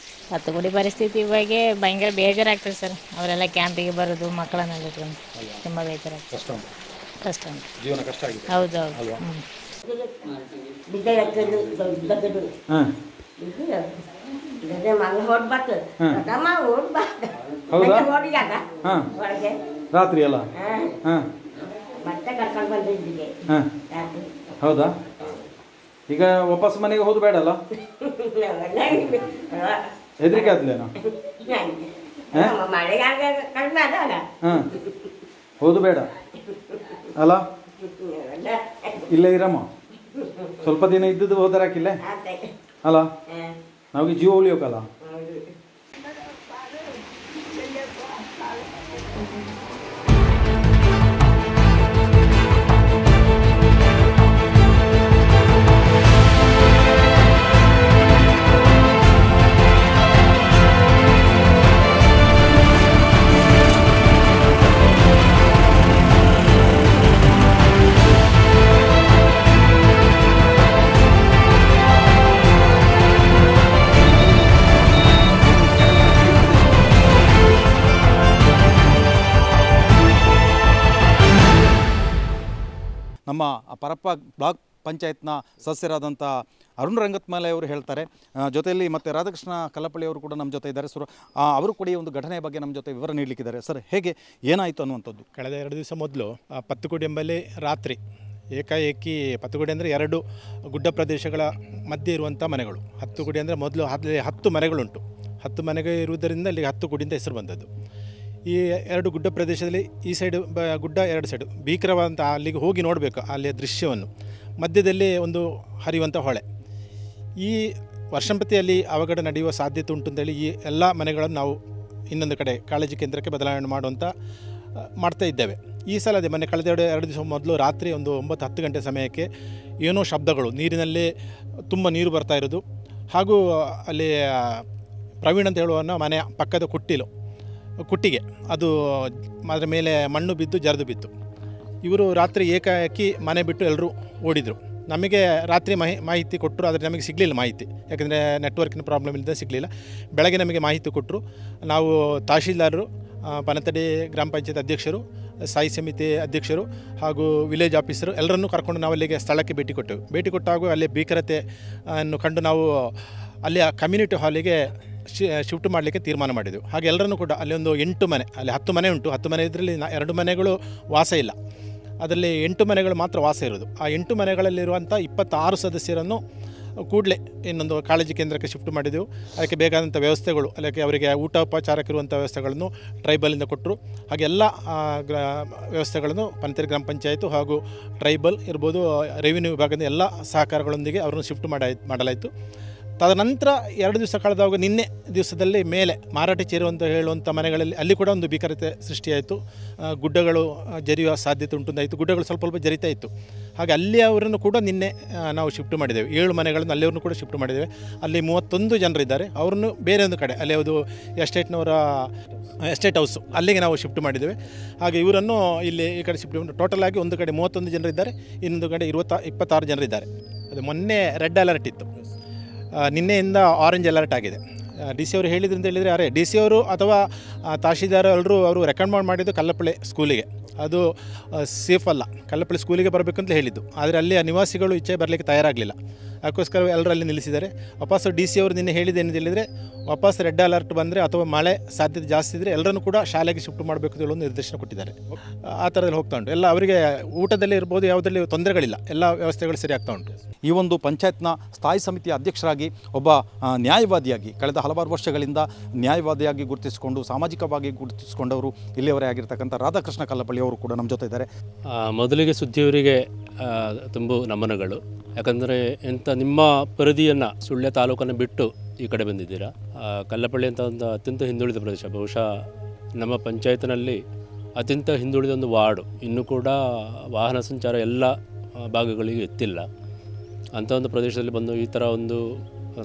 ಹತ್ತುಗುಡಿ ಪರಿಸ್ಥಿತಿ ಬಗ್ಗೆ ಭಯಂಕರ ಬೇಜಾರಾಗ್ತದೆ ಸರ್. ಅವರೆಲ್ಲ ಕ್ಯಾಂಪಿಗೆ ಬರೋದು ಮಕ್ಕಳನ್ನೆಲ್ಲ ಇಟ್ಕೊಂಡು ತುಂಬ ಬೇಜಾರಾಗ್ತದೆ. ಕಷ್ಟ ಉಂಟು, ಜೀವನ ಕಷ್ಟ ಆಗಿದೆ. ಹೌದೌದು. ರಾತ್ರಿ ಅಲ್ಲ? ಹೌದಾ? ಈಗ ವಾಪಸ್ ಮನೆಗೆ ಹೋದು ಬೇಡಲ್ಲ? ಹೆದರಿಕೆ ಆದ್ಲೇನೋ? ಹೋದು ಬೇಡ ಅಲ್ಲ? ಇಲ್ಲೇ ಇರಮ್ಮ, ಸ್ವಲ್ಪ ದಿನ ಇದ್ದದ್ದು ಹೋದರಾಕಿಲ್ಲ ಅಲ್ಲ? ನಮಗೆ ಜೀವ ಉಳಿಯೋಕಲ್ಲ. ನಮ್ಮ ಪರಪ್ಪ ಬ್ಲಾಕ್ ಪಂಚಾಯತ್ನ ಸದಸ್ಯರಾದಂಥ ಅರುಣ್ ರಂಗತ್ಮಾಲೆ ಅವರು ಹೇಳ್ತಾರೆ. ಜೊತೆಯಲ್ಲಿ ಮತ್ತು ರಾಧಾಕೃಷ್ಣ ಕಲ್ಲಪಳ್ಳಿ ಅವರು ಕೂಡ ನಮ್ಮ ಜೊತೆ ಇದ್ದಾರೆ. ಅವರು ಕೂಡ ಈ ಒಂದು ಘಟನೆಯ ಬಗ್ಗೆ ನಮ್ಮ ಜೊತೆ ವಿವರ ನೀಡಲಿಕ್ಕಿದ್ದಾರೆ. ಸರ್, ಹೇಗೆ ಏನಾಯಿತು ಅನ್ನುವಂಥದ್ದು? ಕಳೆದ 2 ದಿವಸ ಮೊದಲು ಪತ್ತುಗುಡಿ ಎಂಬಲ್ಲಿ ರಾತ್ರಿ ಏಕಾಏಕಿ, ಪತ್ತುಗುಡಿ ಅಂದರೆ 2 ಗುಡ್ಡ ಪ್ರದೇಶಗಳ ಮಧ್ಯೆ ಇರುವಂಥ ಮನೆಗಳು. ಹತ್ತುಗುಡಿ ಅಂದರೆ ಮೊದಲು 10 ಮನೆಗಳುಂಟು. 10 ಮನೆಗೆ ಇರುವುದರಿಂದ ಅಲ್ಲಿಗೆ ಹತ್ತುಗುಡಿ ಅಂತ ಹೆಸರು ಬಂದದ್ದು. ಈ 2 ಗುಡ್ಡ ಪ್ರದೇಶದಲ್ಲಿ ಈ ಸೈಡ್ ಗುಡ್ಡ, 2 ಸೈಡು ಭೀಕರವಾದಂಥ, ಅಲ್ಲಿಗೆ ಹೋಗಿ ನೋಡಬೇಕು ಅಲ್ಲಿಯ ದೃಶ್ಯವನ್ನು. ಮಧ್ಯದಲ್ಲಿ ಒಂದು ಹರಿಯುವಂಥ ಹೊಳೆ. ಈ ವರ್ಷಂಪ್ರತಿಯಲ್ಲಿ ಅವಘಡ ನಡೆಯುವ ಸಾಧ್ಯತೆ ಉಂಟು ಅಂತೇಳಿ ಈ ಎಲ್ಲ ಮನೆಗಳನ್ನು ನಾವು ಇನ್ನೊಂದು ಕಡೆ ಕಾಳಜಿ ಕೇಂದ್ರಕ್ಕೆ ಬದಲಾವಣೆ ಮಾಡ್ತಾ ಇದ್ದೇವೆ. ಈ ಸಲ ಅದೇ ಮೊನ್ನೆ ಕಳೆದ 2 ದಿವಸ ಮೊದಲು ರಾತ್ರಿ ಒಂದು 9-10 ಗಂಟೆ ಸಮಯಕ್ಕೆ ಏನೋ ಶಬ್ದಗಳು, ನೀರಿನಲ್ಲಿ ತುಂಬ ನೀರು ಬರ್ತಾ ಇರೋದು, ಹಾಗೂ ಅಲ್ಲಿ ಪ್ರವೀಣ್ ಅಂತ ಹೇಳುವನ ಮನೆಯ ಪಕ್ಕದ ಕುಟ್ಟಿಗೆ ಅದು ಅದರ ಮೇಲೆ ಮಣ್ಣು ಬಿದ್ದು ಜರಿದು ಬಿತ್ತು. ಇವರು ರಾತ್ರಿ ಏಕಾಏಕಿ ಮನೆ ಬಿಟ್ಟು ಎಲ್ಲರೂ ಓಡಿದರು. ನಮಗೆ ರಾತ್ರಿ ಮಾಹಿತಿ ಕೊಟ್ಟರು, ಆದರೆ ನಮಗೆ ಸಿಗಲಿಲ್ಲ ಮಾಹಿತಿ. ಯಾಕೆಂದರೆ ನೆಟ್ವರ್ಕಿನ ಪ್ರಾಬ್ಲಮ್ ಇಲ್ಲದೆ ಸಿಗಲಿಲ್ಲ. ಬೆಳಗ್ಗೆ ನಮಗೆ ಮಾಹಿತಿ ಕೊಟ್ಟರು. ನಾವು ತಹಶೀಲ್ದಾರರು, ಪನತ್ತಡಿ ಗ್ರಾಮ ಪಂಚಾಯತ್ ಅಧ್ಯಕ್ಷರು, ಸ್ಥಾಯಿ ಸಮಿತಿ ಅಧ್ಯಕ್ಷರು ಹಾಗೂ ವಿಲೇಜ್ ಆಫೀಸರು ಎಲ್ಲರನ್ನೂ ಕರ್ಕೊಂಡು ನಾವು ಅಲ್ಲಿಗೆ ಸ್ಥಳಕ್ಕೆ ಭೇಟಿ ಕೊಟ್ಟೆವು. ಭೇಟಿ ಕೊಟ್ಟಾಗ ಅಲ್ಲಿ ಭೀಕರತೆ ಅನ್ನು ಕಂಡು ನಾವು ಅಲ್ಲಿಯ ಕಮ್ಯುನಿಟಿ ಹಾಲಿಗೆ ಶಿಫ್ಟ್ ಮಾಡಲಿಕ್ಕೆ ತೀರ್ಮಾನ ಮಾಡಿದೆವು. ಹಾಗೆ ಎಲ್ಲರನ್ನೂ ಕೂಡ ಅಲ್ಲಿ ಒಂದು 8 ಮನೆ, ಅಲ್ಲಿ 10 ಮನೆ ಉಂಟು. 10 ಮನೆ ಇದರಲ್ಲಿ 2 ಮನೆಗಳು ವಾಸ ಇಲ್ಲ, ಅದರಲ್ಲಿ 8 ಮನೆಗಳು ಮಾತ್ರ ವಾಸ ಇರೋದು. ಆ 8 ಮನೆಗಳಲ್ಲಿರುವಂಥ 26 ಸದಸ್ಯರನ್ನು ಕೂಡಲೇ ಇನ್ನೊಂದು ಕಾಳಜಿ ಕೇಂದ್ರಕ್ಕೆ ಶಿಫ್ಟ್ ಮಾಡಿದೆವು. ಅದಕ್ಕೆ ಬೇಕಾದಂಥ ವ್ಯವಸ್ಥೆಗಳು, ಅದಕ್ಕೆ ಅವರಿಗೆ ಊಟೋಪಚಾರಕ್ಕಿರುವಂಥ ವ್ಯವಸ್ಥೆಗಳನ್ನು ಟ್ರೈಬಲಿಂದ ಕೊಟ್ಟರು. ಹಾಗೆ ಎಲ್ಲ ವ್ಯವಸ್ಥೆಗಳನ್ನು ಪಂತೇರಿ ಗ್ರಾಮ ಪಂಚಾಯತು ಹಾಗೂ ಟ್ರೈಬಲ್ ಇರ್ಬೋದು, ರೆವಿನ್ಯೂ ವಿಭಾಗದ ಎಲ್ಲ ಸಹಕಾರಗಳೊಂದಿಗೆ ಅವರನ್ನು ಶಿಫ್ಟ್ ಮಾಡಲಾಯಿತು. ತದನಂತರ 2 ದಿವಸ ಕಳೆದಾಗ ನಿನ್ನೆ ದಿವಸದಲ್ಲಿ ಮೇಲೆ ಮಾರಾಟ ಚೇರು ಅಂತ ಹೇಳುವಂಥ ಮನೆಗಳಲ್ಲಿ ಅಲ್ಲಿ ಕೂಡ ಒಂದು ಭೀಕರತೆ ಸೃಷ್ಟಿಯಾಯಿತು. ಗುಡ್ಡಗಳು ಜರಿಯುವ ಸಾಧ್ಯತೆ ಉಂಟುಂದಾಯಿತು. ಗುಡ್ಡಗಳು ಸ್ವಲ್ಪ ಜರಿತಾ ಇತ್ತು. ಹಾಗೆ ಅಲ್ಲಿ ಅವರನ್ನು ಕೂಡ ನಿನ್ನೆ ನಾವು ಶಿಫ್ಟ್ ಮಾಡಿದ್ದೇವೆ. 7 ಮನೆಗಳನ್ನು ಅಲ್ಲಿಯವ್ರನ್ನು ಕೂಡ ಶಿಫ್ಟ್ ಮಾಡಿದ್ದೇವೆ. ಅಲ್ಲಿ 31 ಜನರಿದ್ದಾರೆ. ಅವರನ್ನು ಬೇರೆ ಒಂದು ಕಡೆ, ಅಲ್ಲಿ ಯಾವುದು ಎಸ್ಟೇಟ್ನವರ ಎಸ್ಟೇಟ್ ಹೌಸು, ಅಲ್ಲಿಗೆ ನಾವು ಶಿಫ್ಟ್ ಮಾಡಿದ್ದೇವೆ. ಹಾಗೆ ಇವರನ್ನು ಇಲ್ಲಿ ಈ ಕಡೆ ಶಿಫ್ಟ್ ಮಾಡಿ ಟೋಟಲ್ ಆಗಿ ಒಂದು ಕಡೆ 31 ಜನರಿದ್ದಾರೆ, ಇನ್ನೊಂದು ಕಡೆ 26 ಜನರಿದ್ದಾರೆ. ಅದು ಮೊನ್ನೆ ರೆಡ್ ಅಲರ್ಟ್ ಇತ್ತು, ನಿನ್ನೆಯಿಂದ ಆರೆಂಜ್ ಅಲರ್ಟ್ ಆಗಿದೆ. ಡಿ ಸಿ ಅವರು ಹೇಳಿದ್ರು ಅಂತ ಹೇಳಿದರೆ, ಡಿ ಸಿ ಅವರು ಅಥವಾ ತಹಶೀಲ್ದಾರ್ ಅವರು ರೆಕಮೆಂಡ್ ಮಾಡಿದ್ದು ಕಲ್ಲಪ್ಪಳ್ಳಿ ಸ್ಕೂಲಿಗೆ. ಅದು ಸೇಫ್ ಅಲ್ಲ, ಕಲ್ಲಪ್ಪಳ್ಳಿ ಸ್ಕೂಲಿಗೆ ಬರಬೇಕಂತ ಹೇಳಿದ್ದು. ಆದರೆ ಅಲ್ಲಿಯ ನಿವಾಸಿಗಳು ಈಚೆ ಬರಲಿಕ್ಕೆ ತಯಾರಾಗಲಿಲ್ಲ. ಅದಕ್ಕೋಸ್ಕರ ಎಲ್ಲರೂ ಅಲ್ಲಿ ನಿಲ್ಲಿಸಿದ್ದಾರೆ. ವಾಪಸ್ಸು ಡಿ ಸಿ ಅವರು ನಿನ್ನೆ ಹೇಳಿದ್ದೇನು ಹೇಳಿದರೆ, ವಾಪಸ್ ರೆಡ್ ಅಲರ್ಟ್ ಬಂದರೆ ಅಥವಾ ಮಳೆ ಸಾಧ್ಯತೆ ಜಾಸ್ತಿ ಇದ್ದರೆ ಎಲ್ಲರನ್ನೂ ಕೂಡ ಶಾಲೆಗೆ ಶಿಫ್ಟ್ ಮಾಡಬೇಕು ಅಂತ ಹೇಳೋ ನಿರ್ದೇಶನ ಕೊಟ್ಟಿದ್ದಾರೆ. ಆ ಥರದಲ್ಲಿ ಹೋಗ್ತಾ ಉಂಟು. ಎಲ್ಲ ಅವರಿಗೆ ಊಟದಲ್ಲಿ ಇರ್ಬೋದು, ಯಾವುದರಲ್ಲಿ ತೊಂದರೆಗಳಿಲ್ಲ, ಎಲ್ಲ ವ್ಯವಸ್ಥೆಗಳು ಸರಿ ಆಗ್ತಾ ಉಂಟು. ಈ ಒಂದು ಪಂಚಾಯತ್ನ ಸ್ಥಾಯಿ ಸಮಿತಿಯ ಅಧ್ಯಕ್ಷರಾಗಿ ಒಬ್ಬ ನ್ಯಾಯವಾದಿಯಾಗಿ ಕಳೆದ ಹಲವಾರು ವರ್ಷಗಳಿಂದ ನ್ಯಾಯವಾದಿಯಾಗಿ ಗುರುತಿಸಿಕೊಂಡು ಸಾಮಾಜಿಕವಾಗಿ ಗುರುತಿಸಿಕೊಂಡವರು ಇಲ್ಲಿಯವರೇ ಆಗಿರ್ತಕ್ಕಂಥ ರಾಧಾಕೃಷ್ಣ ಕಲ್ಲಪ್ಪಳ್ಳಿ ಅವರು ಕೂಡ ನಮ್ಮ ಜೊತೆ ಇದ್ದಾರೆ. ಮೊದಲಿಗೆ ಸುದ್ದಿಯವರಿಗೆ ತುಂಬ ನಮನಗಳು. ಯಾಕಂದರೆ ನಿಮ್ಮ ಪರಿಧಿಯನ್ನು ಸುಳ್ಯ ತಾಲೂಕನ್ನು ಬಿಟ್ಟು ಈ ಕಡೆ ಬಂದಿದ್ದೀರಾ. ಕಲ್ಲಪ್ಪಳ್ಳಿ ಅಂತ ಒಂದು ಅತ್ಯಂತ ಹಿಂದುಳಿದ ಪ್ರದೇಶ, ಬಹುಶಃ ನಮ್ಮ ಪಂಚಾಯತ್ನಲ್ಲಿ ಅತ್ಯಂತ ಹಿಂದುಳಿದ ಒಂದು ವಾರ್ಡು. ಇನ್ನೂ ಕೂಡ ವಾಹನ ಸಂಚಾರ ಎಲ್ಲ ಭಾಗಗಳಿಗೂ ಎತ್ತಿಲ್ಲ. ಅಂಥ ಒಂದು ಪ್ರದೇಶದಲ್ಲಿ ಬಂದು ಈ ಥರ ಒಂದು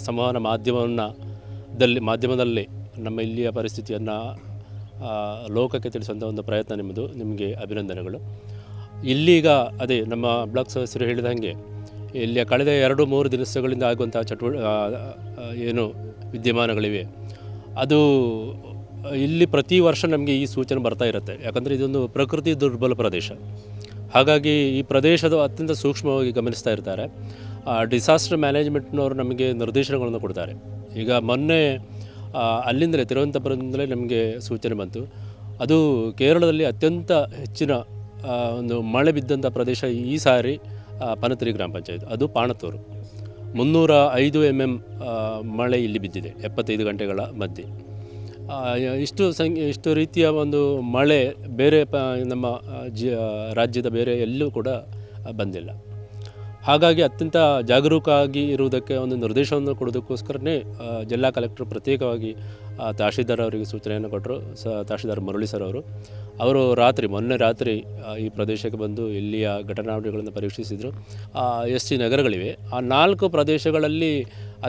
ಸಂವಹನ ಮಾಧ್ಯಮದಲ್ಲಿ ನಮ್ಮ ಇಲ್ಲಿಯ ಪರಿಸ್ಥಿತಿಯನ್ನು ಲೋಕಕ್ಕೆ ತಿಳಿಸುವಂಥ ಒಂದು ಪ್ರಯತ್ನ ನಿಮ್ಮದು. ನಿಮಗೆ ಅಭಿನಂದನೆಗಳು. ಇಲ್ಲೀಗ ಅದೇ ನಮ್ಮ ಬ್ಲಾಕ್ ಸದಸ್ಯರು ಹೇಳಿದ ಹಾಗೆ ಇಲ್ಲಿಯ ಕಳೆದ 2-3 ದಿವಸಗಳಿಂದ ಆಗುವಂಥ ಏನು ವಿದ್ಯಮಾನಗಳಿವೆ, ಅದು ಇಲ್ಲಿ ಪ್ರತಿ ವರ್ಷ ನಮಗೆ ಈ ಸೂಚನೆ ಬರ್ತಾ ಇರುತ್ತೆ. ಯಾಕಂದರೆ ಇದೊಂದು ಪ್ರಕೃತಿ ದುರ್ಬಲ ಪ್ರದೇಶ. ಹಾಗಾಗಿ ಈ ಪ್ರದೇಶದ ಅತ್ಯಂತ ಸೂಕ್ಷ್ಮವಾಗಿ ಗಮನಿಸ್ತಾ ಇರ್ತಾರೆ. ಡಿಸಾಸ್ಟರ್ ಮ್ಯಾನೇಜ್ಮೆಂಟ್ನವರು ನಮಗೆ ನಿರ್ದೇಶನಗಳನ್ನು ಕೊಡ್ತಾರೆ. ಈಗ ಮೊನ್ನೆ ಅಲ್ಲಿಂದಲೇ ತಿರುವನಂತಪುರದಿಂದಲೇ ನಮಗೆ ಸೂಚನೆ ಬಂತು. ಅದು ಕೇರಳದಲ್ಲಿ ಅತ್ಯಂತ ಹೆಚ್ಚಿನ ಒಂದು ಮಳೆ ಬಿದ್ದಂಥ ಪ್ರದೇಶ ಈ ಸಾರಿ ಪನತರಿ ಗ್ರಾಮ ಪಂಚಾಯತ್, ಅದು ಪಾಣತ್ತೂರು. 305 mm ಮಳೆ ಇಲ್ಲಿ ಬಿದ್ದಿದೆ 75 ಗಂಟೆಗಳ ಮಧ್ಯೆ. ಇಷ್ಟು ರೀತಿಯ ಒಂದು ಮಳೆ ಬೇರೆ ನಮ್ಮ ರಾಜ್ಯದ ಬೇರೆ ಎಲ್ಲೂ ಕೂಡ ಬಂದಿಲ್ಲ. ಹಾಗಾಗಿ ಅತ್ಯಂತ ಜಾಗರೂಕ ಆಗಿ ಇರುವುದಕ್ಕೆ ಒಂದು ನಿರ್ದೇಶನವನ್ನು ಕೊಡೋದಕ್ಕೋಸ್ಕರನೇ ಜಿಲ್ಲಾ ಕಲೆಕ್ಟರ್ ಪ್ರತ್ಯೇಕವಾಗಿ ತಹಶೀಲ್ದಾರ್ ಅವರಿಗೆ ಸೂಚನೆಯನ್ನು ಕೊಟ್ಟರು. ತಹಶೀಲ್ದಾರ್ ಮುರಳಿ ಸರ್ ಅವರು ಮೊನ್ನೆ ರಾತ್ರಿ ಈ ಪ್ರದೇಶಕ್ಕೆ ಬಂದು ಇಲ್ಲಿಯ ಘಟನಾವಳಿಗಳನ್ನು ಪರೀಕ್ಷಿಸಿದರು. ಎಷ್ಟು ನಗರಗಳಿವೆ, ಆ 4 ಪ್ರದೇಶಗಳಲ್ಲಿ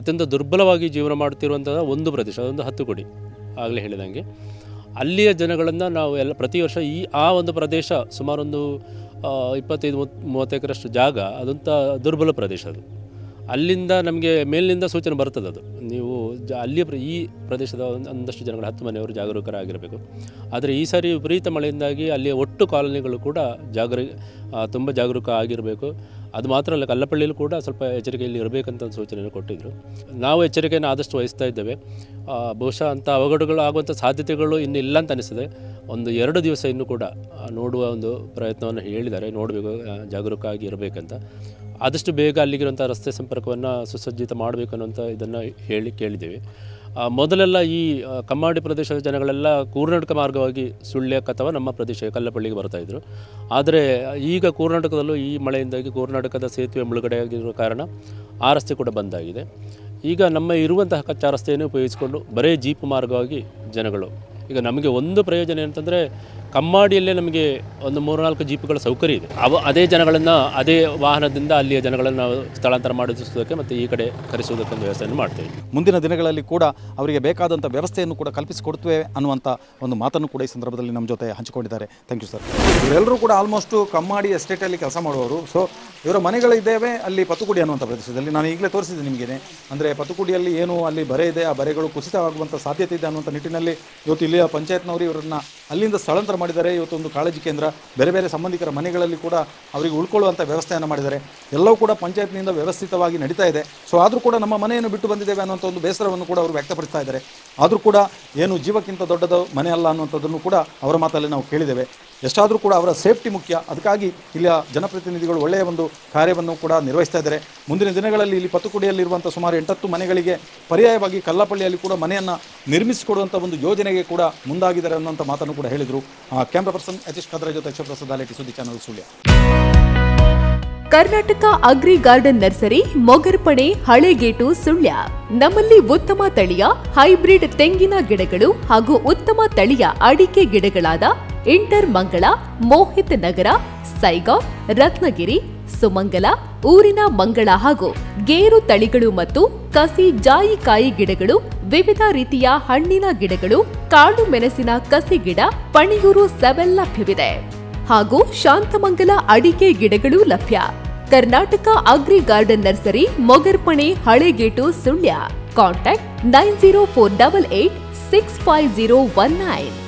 ಅತ್ಯಂತ ದುರ್ಬಲವಾಗಿ ಜೀವನ ಮಾಡುತ್ತಿರುವಂಥ ಒಂದು ಪ್ರದೇಶ, ಅದೊಂದು ಹತ್ತುಗುಡಿ. ಆಗಲೇ ಹೇಳಿದಂಗೆ ಅಲ್ಲಿಯ ಜನಗಳನ್ನು ನಾವು ಪ್ರತಿ ವರ್ಷ ಆ ಒಂದು ಪ್ರದೇಶ ಸುಮಾರೊಂದು 25-30 ಎಕರೆಷ್ಟು ಜಾಗ, ಅದಂಥ ದುರ್ಬಲ ಪ್ರದೇಶ ಅದು. ಅಲ್ಲಿಂದ ನಮಗೆ ಮೇಲಿನಿಂದ ಸೂಚನೆ ಬರ್ತದೆ. ಅದು ನೀವು ಅಲ್ಲಿಯ ಈ ಪ್ರದೇಶದ ಒಂದಷ್ಟು ಜನಗಳು 10 ಮನೆಯವರು ಜಾಗರೂಕರಾಗಿರಬೇಕು. ಆದರೆ ಈ ಸಾರಿ ವಿಪರೀತ ಮಳೆಯಿಂದಾಗಿ ಅಲ್ಲಿಯ ಒಟ್ಟು ಕಾಲೋನಿಗಳು ಕೂಡ ತುಂಬ ಜಾಗರೂಕ ಆಗಿರಬೇಕು. ಅದು ಮಾತ್ರ ಅಲ್ಲ, ಕಲ್ಲಪ್ಪಳ್ಳಿಯಲ್ಲೂ ಕೂಡ ಸ್ವಲ್ಪ ಎಚ್ಚರಿಕೆಯಲ್ಲಿ ಇರಬೇಕಂತ ಒಂದು ಸೂಚನೆಯನ್ನು ಕೊಟ್ಟಿದ್ದರು. ನಾವು ಎಚ್ಚರಿಕೆಯನ್ನು ಆದಷ್ಟು ವಹಿಸ್ತಾ ಇದ್ದೇವೆ. ಬಹುಶಃ ಅಂಥ ಅವಘಡಗಳು ಆಗುವಂಥ ಸಾಧ್ಯತೆಗಳು ಇನ್ನೂ ಇಲ್ಲ ಅಂತ ಅನಿಸ್ತದೆ. ಒಂದು 2 ದಿವಸ ಇನ್ನೂ ಕೂಡ ನೋಡುವ ಒಂದು ಪ್ರಯತ್ನವನ್ನು ಹೇಳಿದ್ದಾರೆ. ನೋಡಬೇಕು, ಜಾಗರೂಕ ಆಗಿ ಇರಬೇಕಂತ. ಆದಷ್ಟು ಬೇಗ ಅಲ್ಲಿಗಿರುವಂಥ ರಸ್ತೆ ಸಂಪರ್ಕವನ್ನು ಸುಸಜ್ಜಿತ ಮಾಡಬೇಕು ಅನ್ನೋಂಥ ಇದನ್ನು ಕೇಳಿದ್ದೇವೆ. ಮೊದಲೆಲ್ಲ ಈ ಕಮ್ಮಾಡಿ ಪ್ರದೇಶದ ಜನಗಳೆಲ್ಲ ಕರ್ನಾಟಕ ಮಾರ್ಗವಾಗಿ ಸುಳ್ಯಕ್ಕೆ ಅಥವಾ ನಮ್ಮ ಪ್ರದೇಶ ಕಲ್ಲಪ್ಪಳ್ಳಿಗೆ ಬರ್ತಾಯಿದ್ರು. ಆದರೆ ಈಗ ಕರ್ನಾಟಕದಲ್ಲೂ ಈ ಮಳೆಯಿಂದಾಗಿ ಕರ್ನಾಟಕದ ಸೇತುವೆ ಮುಳುಗಡೆ ಆಗಿರೋ ಕಾರಣ ಆ ರಸ್ತೆ ಕೂಡ ಬಂದಾಗಿದೆ. ಈಗ ನಮ್ಮ ಇರುವಂತಹ ಕಚ್ಚಾ ರಸ್ತೆಯನ್ನು ಉಪಯೋಗಿಸಿಕೊಂಡು ಬರೀ ಜೀಪ್ ಮಾರ್ಗವಾಗಿ ಜನಗಳು, ಈಗ ನಮಗೆ ಒಂದು ಪ್ರಯೋಜನ ಏನಂತಂದರೆ ಕಮ್ಮಾಡಿಯಲ್ಲೇ ನಮಗೆ ಒಂದು 3-4 ಜೀಪ್ಗಳ ಸೌಕರ್ಯ ಇದೆ. ಅದೇ ಜನಗಳನ್ನು ಅದೇ ವಾಹನದಿಂದ ಅಲ್ಲಿಯ ಜನಗಳನ್ನು ನಾವು ಸ್ಥಳಾಂತರ ಮಾಡಿಸುವುದಕ್ಕೆ ಮತ್ತು ಈ ಕಡೆ ಕರೆಸುವುದಕ್ಕೆ ಒಂದು ವ್ಯವಸ್ಥೆಯನ್ನು ಮಾಡ್ತೇವೆ. ಮುಂದಿನ ದಿನಗಳಲ್ಲಿ ಕೂಡ ಅವರಿಗೆ ಬೇಕಾದಂಥ ವ್ಯವಸ್ಥೆಯನ್ನು ಕೂಡ ಕಲ್ಪಿಸಿಕೊಡ್ತೇವೆ ಅನ್ನುವಂಥ ಒಂದು ಮಾತನ್ನು ಕೂಡ ಈ ಸಂದರ್ಭದಲ್ಲಿ ನಮ್ಮ ಜೊತೆ ಹಂಚಿಕೊಂಡಿದ್ದಾರೆ. Thank you sir. ಇವರೆಲ್ಲರೂ ಕೂಡ ಆಲ್ಮೋಸ್ಟು ಕಮ್ಮಾಡಿ ಎಸ್ಟೇಟಲ್ಲಿ ಕೆಲಸ ಮಾಡುವವರು. ಸೊ ಇವರ ಮನೆಗಳಿದ್ದೇವೆ ಅಲ್ಲಿ ಪತ್ತುಗುಡಿ ಅನ್ನುವಂಥ ಪ್ರದೇಶದಲ್ಲಿ. ನಾನು ಈಗಲೇ ತೋರಿಸಿದ್ದೆ ನಿಮಗೇನೆ, ಅಂದರೆ ಪತ್ತುಗುಡಿಯಲ್ಲಿ ಏನು ಅಲ್ಲಿ ಬರೆ ಇದೆ, ಆ ಬರೆಗಳು ಕುಸಿತವಾಗುವಂಥ ಸಾಧ್ಯತೆ ಇದೆ ಅನ್ನುವಂಥ ನಿಟ್ಟಿನಲ್ಲಿ ಇವತ್ತು ಇಲ್ಲಿಯ ಪಂಚಾಯತ್ನವರು ಇವರನ್ನು ಅಲ್ಲಿಂದ ಸ್ಥಳಾಂತರ ಮಾಡಿದ್ದಾರೆ. ಇವತ್ತೊಂದು ಕಾಳಜಿ ಕೇಂದ್ರ, ಬೇರೆ ಬೇರೆ ಸಂಬಂಧಿಕರ ಮನೆಗಳಲ್ಲಿ ಕೂಡ ಅವರಿಗೆ ಉಳ್ಕೊಳ್ಳುವಂಥ ವ್ಯವಸ್ಥೆಯನ್ನು ಮಾಡಿದ್ದಾರೆ. ಎಲ್ಲವೂ ಕೂಡ ಪಂಚಾಯತ್ನಿಂದ ವ್ಯವಸ್ಥಿತವಾಗಿ ನಡೀತಾ ಇದೆ. ಸೊ ಆದರೂ ಕೂಡ ನಮ್ಮ ಮನೆಯನ್ನು ಬಿಟ್ಟು ಬಂದಿದ್ದೇವೆ ಅನ್ನುವಂಥ ಒಂದು ಬೇಸರವನ್ನು ಕೂಡ ಅವರು ವ್ಯಕ್ತಪಡಿಸ್ತಾ ಇದ್ದಾರೆ. ಆದರೂ ಕೂಡ ಏನು ಜೀವಕ್ಕಿಂತ ದೊಡ್ಡದು ಮನೆ ಅಲ್ಲ ಅನ್ನುವಂಥದ್ದನ್ನು ಕೂಡ ಅವರ ಮಾತಲ್ಲಿ ನಾವು ಕೇಳಿದ್ದೇವೆ. ಎಷ್ಟಾದರೂ ಕೂಡ ಅವರ ಸೇಫ್ಟಿ ಮುಖ್ಯ. ಅದಕ್ಕಾಗಿ ಇಲ್ಲಿಯ ಜನಪ್ರತಿನಿಧಿಗಳು ಒಳ್ಳೆಯ ಒಂದು ಕಾರ್ಯವನ್ನು ಕೂಡ ನಿರ್ವಹಿಸ್ತಾ ಇದ್ದಾರೆ. ಮುಂದಿನ ದಿನಗಳಲ್ಲಿ ಇಲ್ಲಿ ಪತ್ತುಕುಡಿಯಲ್ಲಿರುವಂಥ ಸುಮಾರು 8-10 ಮನೆಗಳಿಗೆ ಪರ್ಯಾಯವಾಗಿ ಕಲ್ಲಪಳ್ಳಿಯಲ್ಲಿ ಕೂಡ ಮನೆಯನ್ನು ನಿರ್ಮಿಸಿಕೊಡುವಂಥ ಒಂದು ಯೋಜನೆಗೆ ಕೂಡ ಮುಂದಾಗಿದ್ದಾರೆ ಅನ್ನುವಂಥ ಮಾತನ್ನು ಕೂಡ ಹೇಳಿದರು. ಕ್ಯಾಮ್ರಾ ಪರ್ಸನ್ ಯತೀಶ್ ಖಾದ್ರ ಜೊತೆ ಅಕ್ಷಪ್ರಸಾದ್ ಆಲೇಟಿ, ಸುದ್ದಿ channel, Sullia. Karnataka agri garden nursery, Mogarpane, Halegate, Sullia. ನಮ್ಮಲ್ಲಿ ಉತ್ತಮ ತಳಿಯ ಹೈಬ್ರಿಡ್ ತೆಂಗಿನ ಗಿಡಗಳು ಹಾಗೂ ಉತ್ತಮ ತಳಿಯ ಅಡಿಕೆ ಗಿಡಗಳಾದ ಇಂಟರ್ ಮಂಗಳ, ಮೋಹಿತ್ ನಗರ, ಸೈಗಾವ್, ರತ್ನಗಿರಿ, ಸುಮಂಗಲ, ಊರಿನ ಮಂಗಳ ಹಾಗೂ ಗೇರು ತಳಿಗಳು ಮತ್ತು ಕಸಿ ಜಾಯಿಕಾಯಿ ಗಿಡಗಳು, ವಿವಿಧ ರೀತಿಯ ಹಣ್ಣಿನ ಗಿಡಗಳು, ಕಾಳು ಮೆಣಸಿನ ಕಸಿ ಗಿಡ, ಪಣಿಯೂರು 7 ಲಭ್ಯವಿದೆ ಹಾಗೂ ಶಾಂತಮಂಗಲ ಅಡಿಕೆ ಗಿಡಗಳು ಲಭ್ಯ. Karnataka agri garden nursery, Mogarpane, Halegate, Sullia. Contact 9048865019.